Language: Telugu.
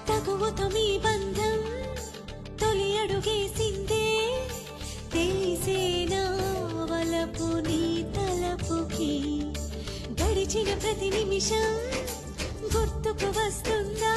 తగువుతో మీ బంధం తొలి అడుగేసిందే తెలిసేనా వలపు నీ తలపుకి గడిచిన ప్రతి నిమిషం గుర్తుకు వస్తుందా